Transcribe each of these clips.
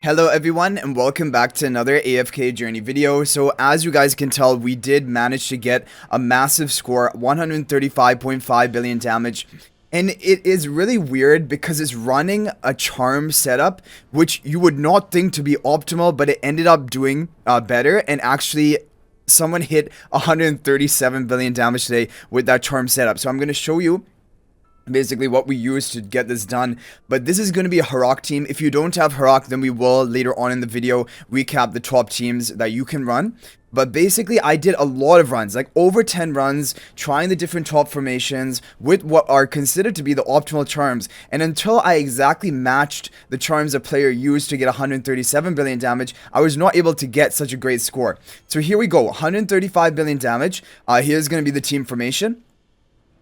Hello everyone and welcome back to another AFK journey video. So as you guys can tell, we did manage to get a massive score, 135.5 billion damage. And it is really weird because it's running a charm setup, which you would not think to be optimal, but it ended up doing better. And actually, someone hit 137 billion damage today with that charm setup. So I'm going to show you basically what we use to get this done, but this is going to be a Harak team. If you don't have Harak, then we will later on in the video recap the top teams that you can run. But basically, I did a lot of runs, like over 10 runs, trying the different top formations with what are considered to be the optimal charms. And until I exactly matched the charms a player used to get 137 billion damage, I was not able to get such a great score. So here we go, 135 billion damage. Here's going to be the team formation.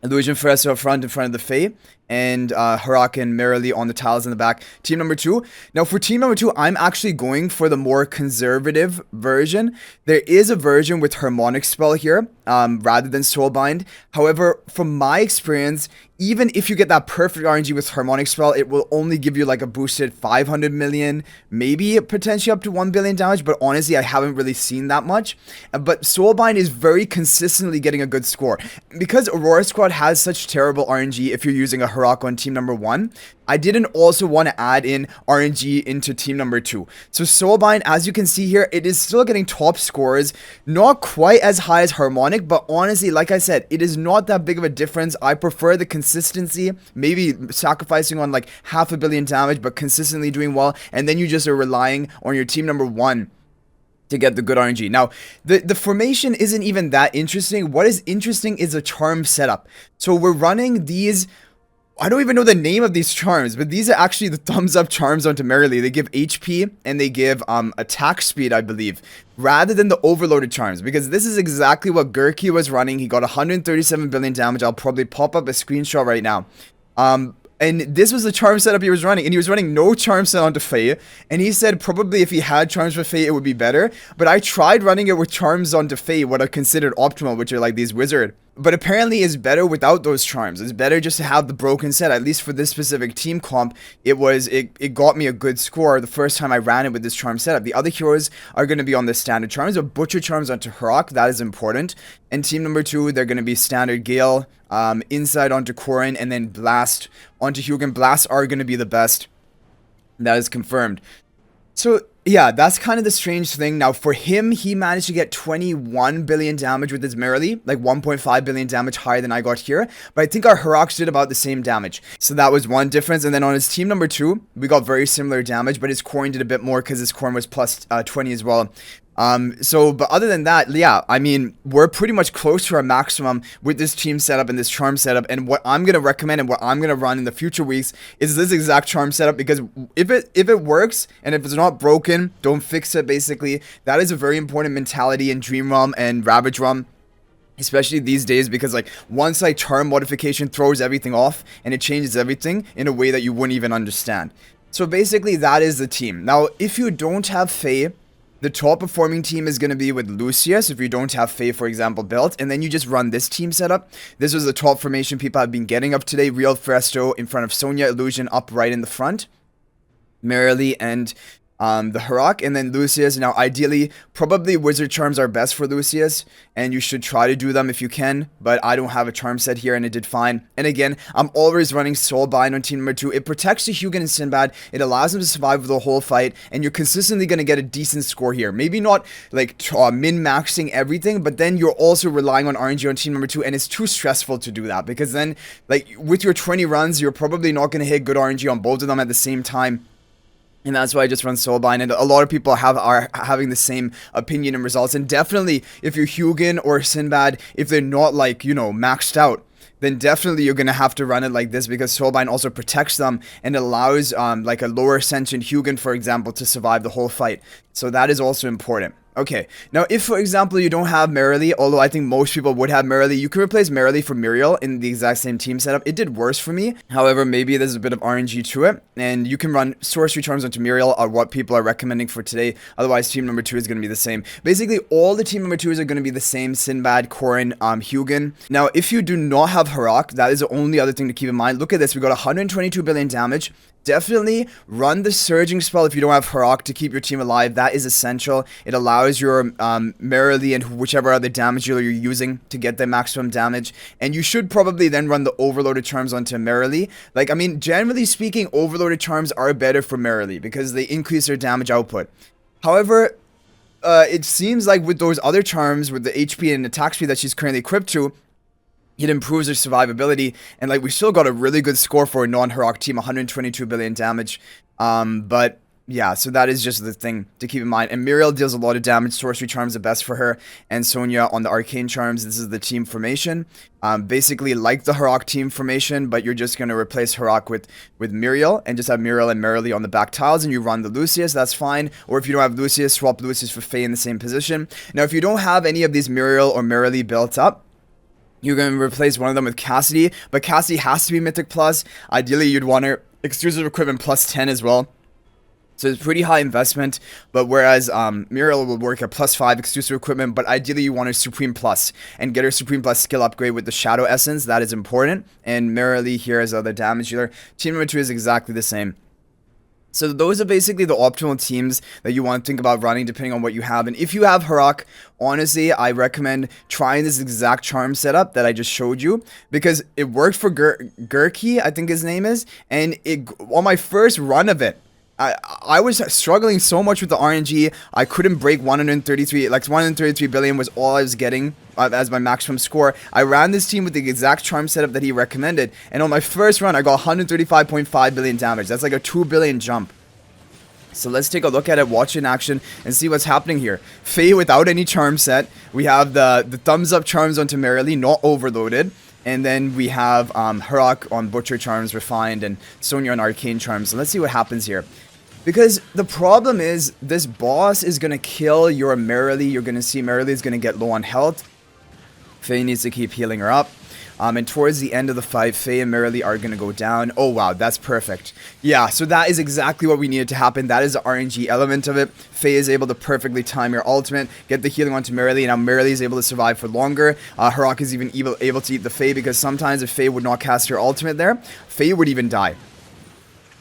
Illusion Fresso up front in front of the Fae, and Harak and Merrily on the tiles in the back. Team number 2. Now for team number 2, I'm actually going for the more conservative version. There is a version with Harmonic Spell here, rather than Soulbind. However, from my experience, even if you get that perfect RNG with Harmonic Spell, it will only give you like a boosted 500 million, maybe potentially up to 1 billion damage, but honestly, I haven't really seen that much. But Soulbind is very consistently getting a good score. Because Aurora Squad has such terrible RNG if you're using a Harak on team number 1, I didn't also want to add in RNG into team number 2. So Soulbind, as you can see here, it is still getting top scores. Not quite as high as Harmonic, but honestly, like I said, it is not that big of a difference. I prefer the consistency, maybe sacrificing on like 500 million damage, but consistently doing well. And then you just are relying on your team number 1 to get the good RNG. Now, the formation isn't even that interesting. What is interesting is a charm setup. So we're running these, I don't even know the name of these charms, but these are actually the thumbs up charms onto Merrily. They give HP and they give attack speed, I believe, rather than the overloaded charms, because this is exactly what Gurki was running. He got 137 billion damage. I'll probably pop up a screenshot right now. And this was the charm setup he was running, and he was running no charm set onto Fae, and he said probably if he had charms for Fae it would be better, but I tried running it with charms onto Fae, what are considered optimal, which are like these wizard. But apparently it's better without those charms. It's better just to have the broken set. At least for this specific team comp, it got me a good score the first time I ran it with this charm setup. The other heroes are going to be on the standard charms, but butcher charms onto Harak, that is important. And team number 2, they're going to be standard Gale, inside onto Corin, and then Blast onto Hugin. Blasts are going to be the best. That is confirmed. So yeah, that's kind of the strange thing. Now for him, he managed to get 21 billion damage with his Merrily, like 1.5 billion damage higher than I got here. But I think our Haraks did about the same damage. So that was one difference. And then on his team number 2, we got very similar damage, but his Corin did a bit more because his Corin was plus 20 as well. But other than that, yeah, I mean, we're pretty much close to our maximum with this team setup and this charm setup. And what I'm going to recommend and what I'm going to run in the future weeks is this exact charm setup, because if it works and if it's not broken, don't fix it, basically. That is a very important mentality in Dream Realm and Ravaged Realm, especially these days, because like once like charm modification throws everything off and it changes everything in a way that you wouldn't even understand. So basically that is the team. Now, if you don't have Fae, the top performing team is going to be with Lucius, if you don't have Fae, for example, built. And then you just run this team setup. This was the top formation people have been getting up today. Real Fresto in front of Sonya, Illusion up right in the front, Merrily, and the Harak, and then Lucius. Now ideally, probably wizard charms are best for Lucius, and you should try to do them if you can, but I don't have a charm set here and it did fine. And again, I'm always running Soulbind on team number 2. It protects the Hugin and Sinbad, it allows them to survive the whole fight, and you're consistently going to get a decent score here. Maybe not like min-maxing everything, but then you're also relying on RNG on team number 2, and it's too stressful to do that, because then like with your 20 runs, you're probably not going to hit good RNG on both of them at the same time. And that's why I just run Soulbind, and a lot of people are having the same opinion and results. And definitely, if you're Hugin or Sinbad, if they're not like, you know, maxed out, then definitely you're going to have to run it like this, because Soulbind also protects them and allows like a lower ascension Hugin, for example, to survive the whole fight. So that is also important. Okay, now if for example you don't have Merrily, although I think most people would have Merrily, you can replace Merrily for Muriel in the exact same team setup. It did worse for me. However, maybe there's a bit of RNG to it, and you can run sorcery charms onto Muriel, are what people are recommending for today. Otherwise, team number 2 is going to be the same. Basically, all the team number 2s are going to be the same: Sinbad, Corin, Hugin. Now, if you do not have Harak, that is the only other thing to keep in mind. Look at this, we got 122 billion damage. definitely run the surging spell if you don't have Harak to keep your team alive. That is essential. It allows your Merrily and whichever other damage dealer you're using to get the maximum damage. And you should probably then run the overloaded charms onto Merrily. Like, I mean, generally speaking, overloaded charms are better for Merrily because they increase their damage output. However, it seems like with those other charms, with the HP and attack speed that she's currently equipped to, it improves her survivability, and like we still got a really good score for a non-Harak team, 122 billion damage. But yeah, so that is just the thing to keep in mind. And Muriel deals a lot of damage. Sorcery charms are best for her, and Sonya on the arcane charms. This is the team formation, basically like the Harak team formation, but you're just gonna replace Harak with Muriel and just have Muriel and Merrily on the back tiles, and you run the Lucius. That's fine. Or if you don't have Lucius, swap Lucius for Faye in the same position. Now, if you don't have any of these Muriel or Merrily built up, you're going to replace one of them with Cassidy, but Cassidy has to be Mythic Plus. Ideally, you'd want her exclusive equipment plus 10 as well. So it's pretty high investment, but whereas Muriel will work at plus 5 exclusive equipment, but ideally you want her Supreme Plus and get her Supreme Plus skill upgrade with the Shadow Essence. That is important. And Merrily here as other damage dealer. Team number 2 is exactly the same. So those are basically the optimal teams that you want to think about running depending on what you have. And if you have Harak, honestly, I recommend trying this exact charm setup that I just showed you, because it worked for Gurki, I think his name is, and on my first run of it, I was struggling so much with the RNG. I couldn't break 133, like 133 billion was all I was getting as my maximum score. I ran this team with the exact charm setup that he recommended, and on my first run I got 135.5 billion damage. That's like a 2 billion jump. So let's take a look at it, watch it in action, and see what's happening here. Faye without any charm set. We have the thumbs up charms onto Merrily, not overloaded. And then we have Harak on Butcher charms, refined, and Sonya on arcane charms. So let's see what happens here. Because the problem is, this boss is going to kill your Merrily. You're going to see Merrily is going to get low on health. Faye needs to keep healing her up. And towards the end of the fight, Faye and Merrily are going to go down. Oh, wow, that's perfect. Yeah, so that is exactly what we needed to happen. That is the RNG element of it. Faye is able to perfectly time your ultimate, get the healing onto Merrily, and now Merrily is able to survive for longer. Harak is even able to eat the Faye, because sometimes if Faye would not cast her ultimate there, Faye would even die.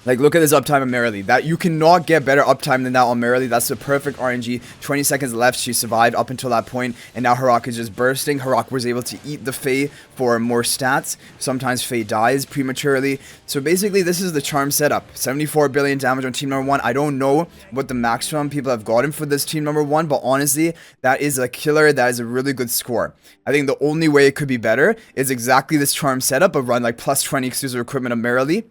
Like, look at this uptime of Merrily. That you cannot get better uptime than that on Merrily. That's the perfect RNG. 20 seconds left. She survived up until that point, and now Harak is just bursting. Harak was able to eat the Faye for more stats. Sometimes Faye dies prematurely. So basically, this is the charm setup. 74 billion damage on team number 1. I don't know what the maximum people have gotten for this team number 1, but honestly, that is a killer. That is a really good score. I think the only way it could be better is exactly this charm setup, but run like plus 20 exclusive equipment of Merrily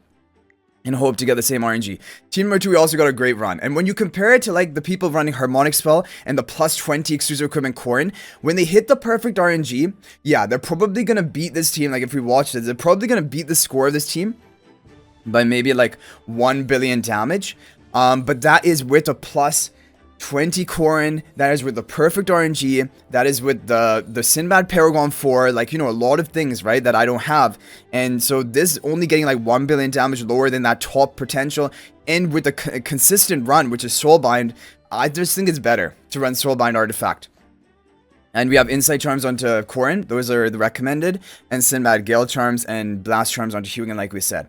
and hope to get the same RNG. Team number 2, we also got a great run. And when you compare it to like the people running Harmonic Spell and the plus 20 exclusive equipment Corrin, when they hit the perfect RNG, yeah, they're probably going to beat this team. Like if we watch this, they're probably going to beat the score of this team by maybe like 1 billion damage. But that is with a plus 20 Corrin, that is with the perfect RNG, that is with the Sinbad Paragon 4, like, you know, a lot of things, right, that I don't have. And so this only getting like 1 billion damage lower than that top potential, and with a consistent run, which is Soulbind, I just think it's better to run Soulbind Artifact. And we have Insight Charms onto Corrin, those are the recommended, and Sinbad Gale Charms and Blast Charms onto Hugin, like we said.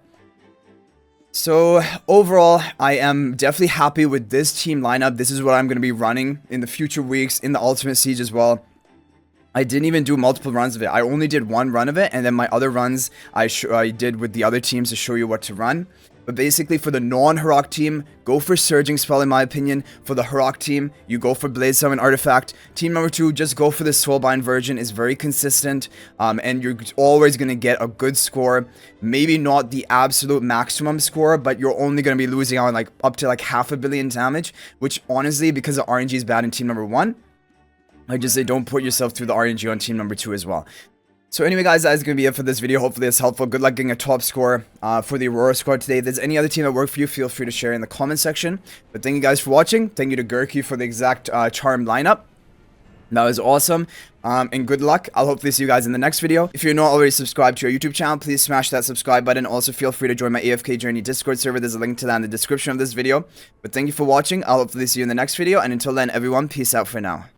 So overall, I am definitely happy with this team lineup. This is what I'm going to be running in the future weeks in the Ultimate Siege as well. I didn't even do multiple runs of it. I only did one run of it, and then my other runs I did with the other teams to show you what to run. But basically, for the non-Harak team, go for Surging Spell in my opinion. For the Harak team, you go for Blade Summon Artifact. Team number 2, just go for the Soulbind version. It's very consistent, and you're always going to get a good score. Maybe not the absolute maximum score, but you're only going to be losing on like up to like 500 million damage, which honestly, because the RNG is bad in team number 1, I just say don't put yourself through the RNG on team number 2 as well. So anyway guys, that is going to be it for this video. Hopefully it's helpful. Good luck getting a top score for the Aurora squad today. If there's any other team that worked for you, feel free to share in the comment section. But thank you guys for watching. Thank you to Gurki for the exact charm lineup. That was awesome. And good luck. I'll hopefully see you guys in the next video. If you're not already subscribed to our YouTube channel, please smash that subscribe button. Also feel free to join my AFK Journey Discord server. There's a link to that in the description of this video. But thank you for watching. I'll hopefully see you in the next video. And until then, everyone, peace out for now.